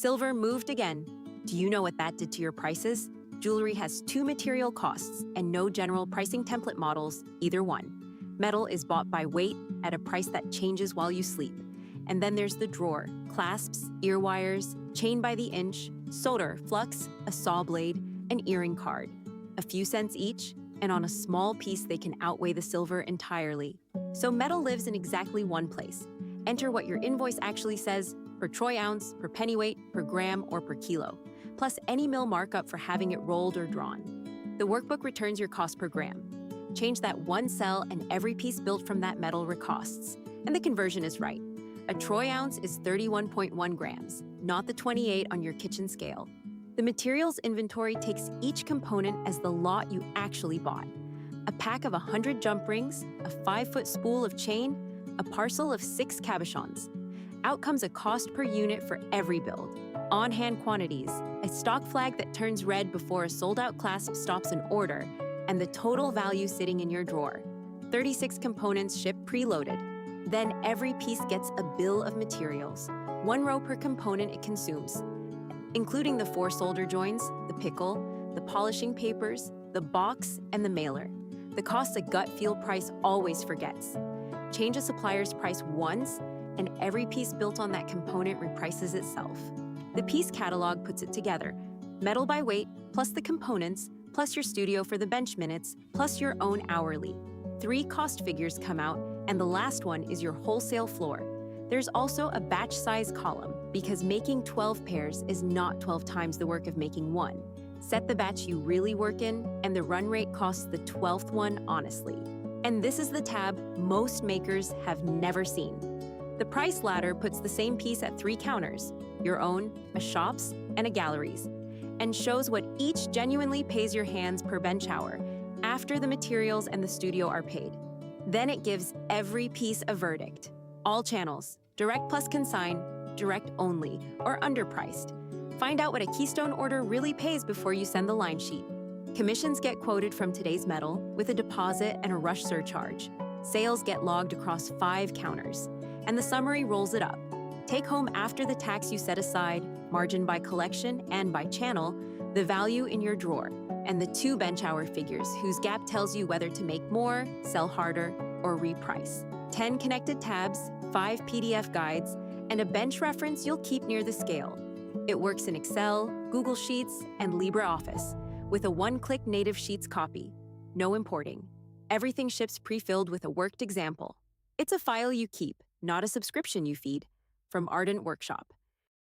Silver moved again. Do you know what that did to your prices? Jewelry has two material costs and no general pricing template models, either one. Metal is bought by weight at a price that changes while you sleep. And then there's the drawer, clasps, ear wires, chain by the inch, solder, flux, a saw blade, an earring card. A few cents each, and on a small piece they can outweigh the silver entirely. So metal lives in exactly one place. Enter what your invoice actually says, per troy ounce, per pennyweight, per gram, or per kilo, plus any mill markup for having it rolled or drawn. The workbook returns your cost per gram. Change that one cell and every piece built from that metal recosts. And the conversion is right. A troy ounce is 31.1 grams, not the 28 on your kitchen scale. The materials inventory takes each component as the lot you actually bought. A pack of 100 jump rings, a 5-foot spool of chain, a parcel of 6 cabochons. Out comes a cost per unit for every build. On-hand quantities, a stock flag that turns red before a sold-out clasp stops an order, and the total value sitting in your drawer. 36 components shipped preloaded. Then every piece gets a bill of materials, 1 row per component it consumes, including the 4 solder joins, the pickle, the polishing papers, the box, and the mailer. The cost a gut feel price always forgets. Change a supplier's price once, and every piece built on that component reprices itself. The piece catalog puts it together. Metal by weight, plus the components, plus your studio for the bench minutes, plus your own hourly. 3 cost figures come out, and the last one is your wholesale floor. There's also a batch size column, because making 12 pairs is not 12 times the work of making 1. Set the batch you really work in, and the run rate costs the 12th one honestly. And this is the tab most makers have never seen. The price ladder puts the same piece at 3 counters, your own, a shop's, and a gallery's, and shows what each genuinely pays your hands per bench hour, after the materials and the studio are paid. Then it gives every piece a verdict. All channels, direct plus consign, direct only, or underpriced. Find out what a Keystone order really pays before you send the line sheet. Commissions get quoted from today's metal with a deposit and a rush surcharge. Sales get logged across 5 counters, and the summary rolls it up. Take home after the tax you set aside, margin by collection and by channel, the value in your drawer, and the 2 bench hour figures whose gap tells you whether to make more, sell harder, or reprice. 10 connected tabs, 5 PDF guides, and a bench reference you'll keep near the scale. It works in Excel, Google Sheets, and LibreOffice, with a one-click native Sheets copy. No importing. Everything ships pre-filled with a worked example. It's a file you keep, not a subscription you feed. From Ardent Workshop.